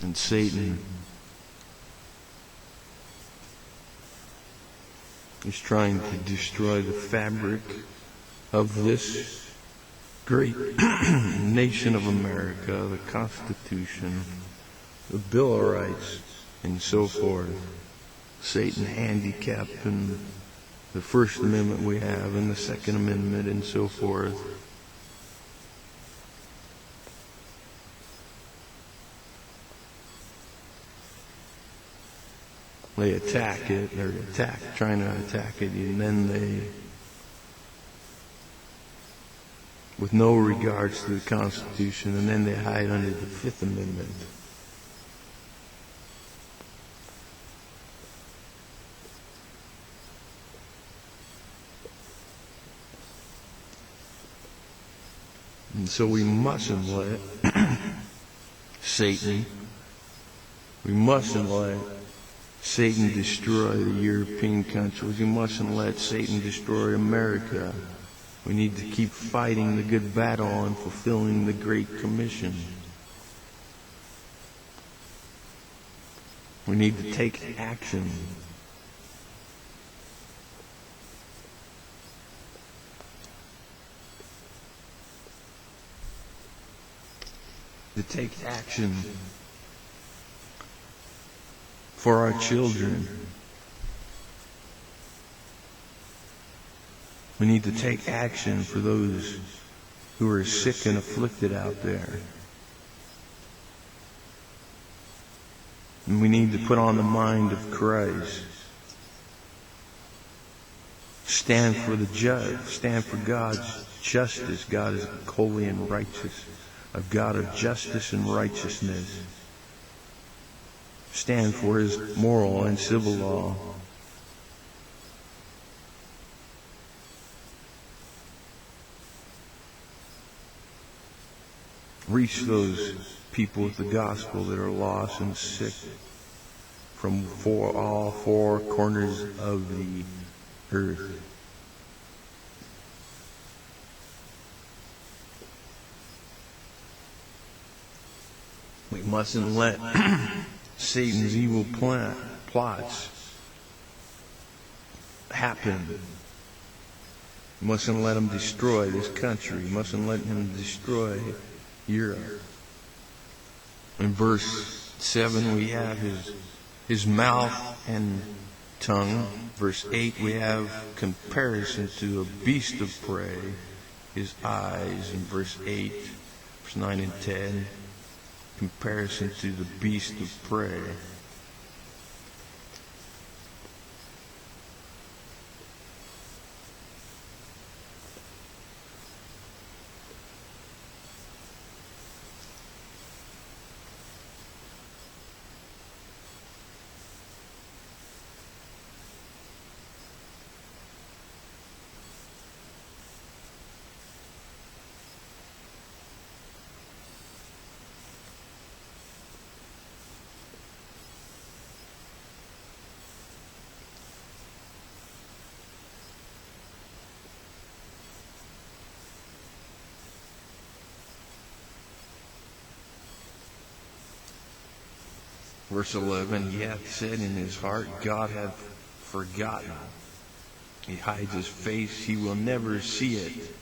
And Satan is trying to destroy the fabric of this great nation of America, the Constitution, the Bill of Rights, and so forth. Satan handicapping the First Amendment we have and the Second Amendment and so forth. They attack it, they're trying to attack it, and then they, with no regards to the Constitution, and then they hide under the Fifth Amendment. And so we mustn't let Satan destroy the European countries. We mustn't let Satan destroy America. We need to keep fighting the good battle and fulfilling the Great Commission. We need to take action. To take action for our children. We need to take action for those who are sick and afflicted out there. And we need to put on the mind of Christ. Stand for the judge. Stand for God's justice. God is holy and righteous. A God of justice and righteousness. Stand for His moral and civil law. Reach those people with the gospel that are lost and sick from all four corners of the earth. We mustn't let Satan's evil plots happen. We mustn't let him destroy this country. We mustn't let him destroy Europe. In verse 7 we have his mouth and tongue. Verse 8 we have comparison to a beast of prey. His eyes in verse 8, verse 9 and 10. Comparison to the beast of prey. Verse 11, he hath said in his heart, God hath forgotten. He hides his face, he will never see it.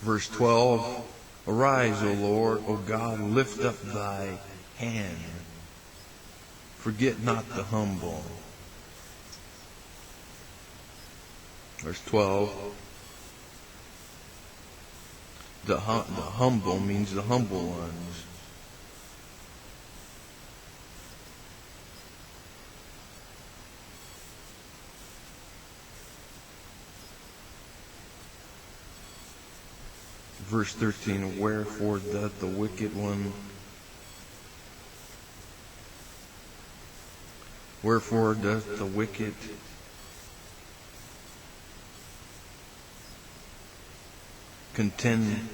Verse 12, arise, O Lord, O God, lift up thy hand. Forget not the humble. Verse 12. The humble means the humble ones. Verse 13. Wherefore doth the wicked one Wherefore doth the wicked contend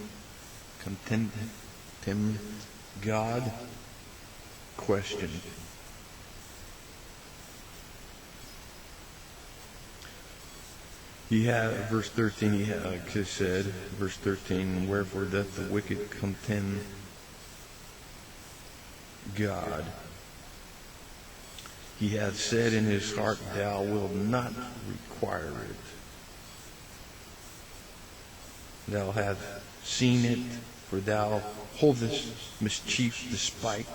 God? Question. Verse 13, he said, verse 13, wherefore doth the wicked contemn God? He hath said in his heart, thou wilt not require it. Thou hast seen it, for thou holdest mischief despite.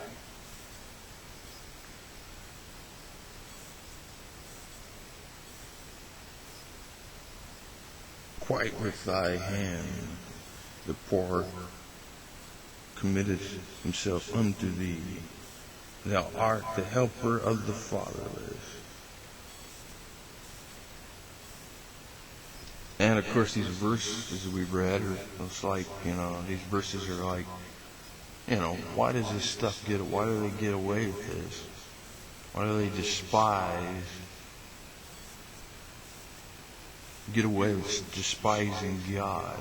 Quite with thy hand the poor committeth himself unto thee. Thou art the helper of the fatherless. And of course these verses we read are, it's like, these verses are like, why does this stuff why do they get away with this? Why do they get away with despising God?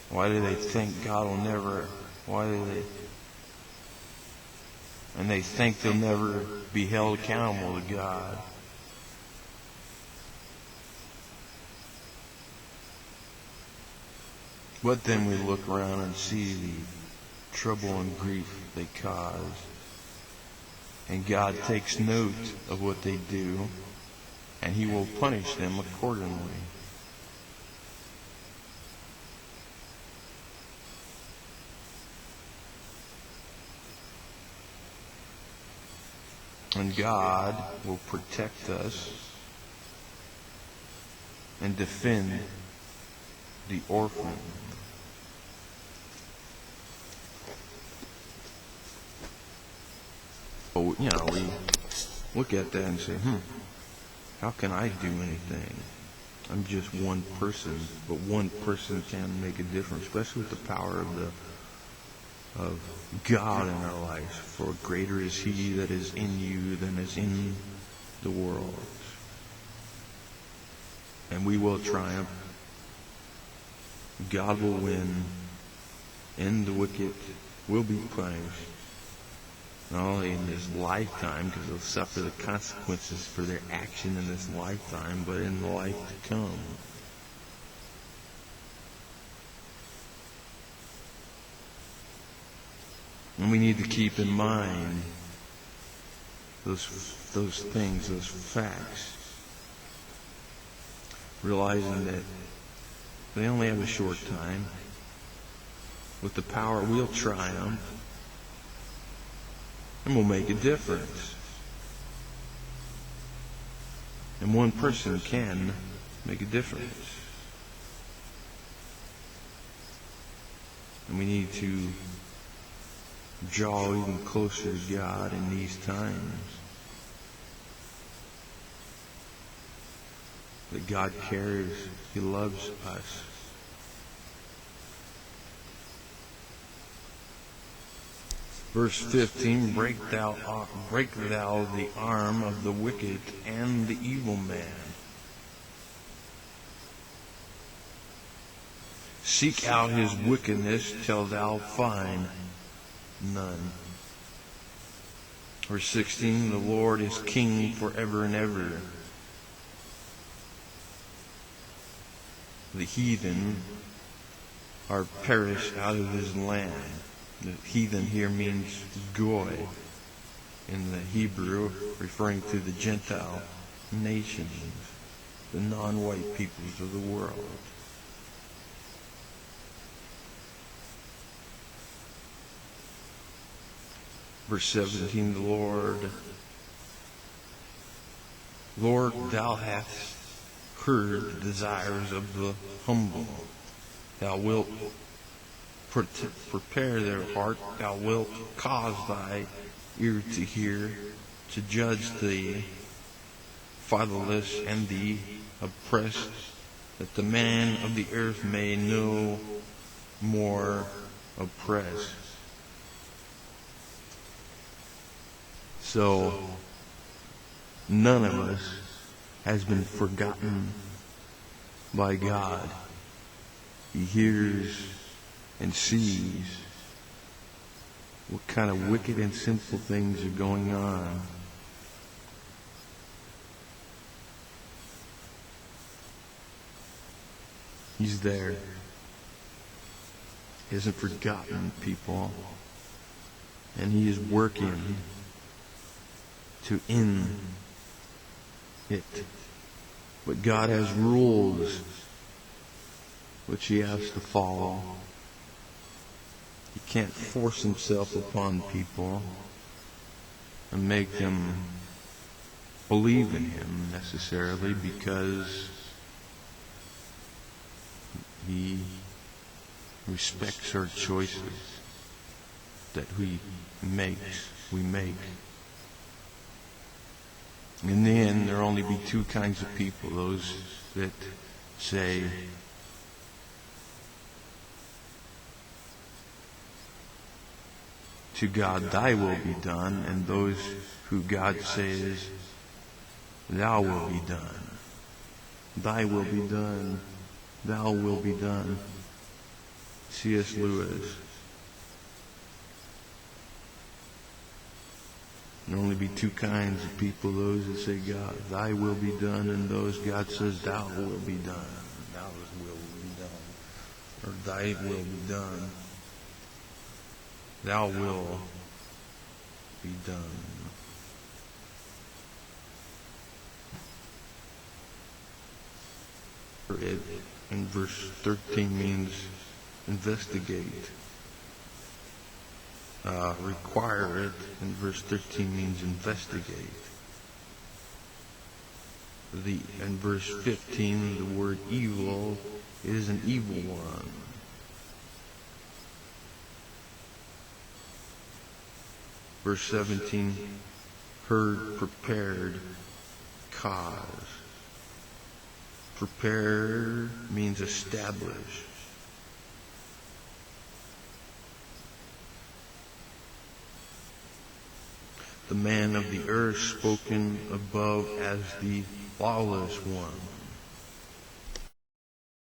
Why do they think God will never, and they think they'll never be held accountable to God? But then we look around and see the trouble and grief they cause, and God takes note of what they do, and He will punish them accordingly. And God will protect us and defend the orphan. But, we look at that and say, how can I do anything? I'm just one person, but one person can make a difference, especially with the power of God in our lives. For greater is He that is in you than is in the world. And we will triumph. God will win, and the wicked will be punished. Not only in this lifetime, because they'll suffer the consequences for their action in this lifetime, but in the life to come. And we need to keep in mind those things, those facts, realizing that they only have a short time. With the power, we'll triumph, and we'll make a difference. And one person can make a difference. And we need to draw even closer to God in these times. That God cares, He loves us. Verse 15, break thou the arm of the wicked and the evil man. Seek out his wickedness till thou find none. Verse 16, the Lord is king forever and ever. The heathen are perished out of his land. The heathen here means goy in the Hebrew, referring to the Gentile nations, the non-white peoples of the world. Verse 17, the Lord, thou hast heard the desires of the humble. Thou wilt prepare their heart. Thou wilt cause thy ear to hear, to judge the fatherless and the oppressed, that the man of the earth may no more oppress. So, none of us has been forgotten by God. He hears and sees what kind of wicked and sinful things are going on. He's there. He hasn't forgotten people. And He is working to end it. But God has rules which He has to follow. He can't force Himself upon people and make them believe in Him necessarily, because He respects our choices that we make. In the end, there will only be two kinds of people: those that say, to God, thy will be done, and those who God says, thou will be done. Thy will be done, thou will be done. C.S. Lewis. There will only be two kinds of people: those that say, God, thy will be done, and those God says, thou will be done. Thou will be done. Or thy will be done. Thou will be done. It in verse 13 means investigate. Require it in verse 13 means investigate. In verse 15, the word evil is an evil one. Verse 17, heard, prepared, cause. Prepare means establish. The man of the earth spoken above as the lawless one.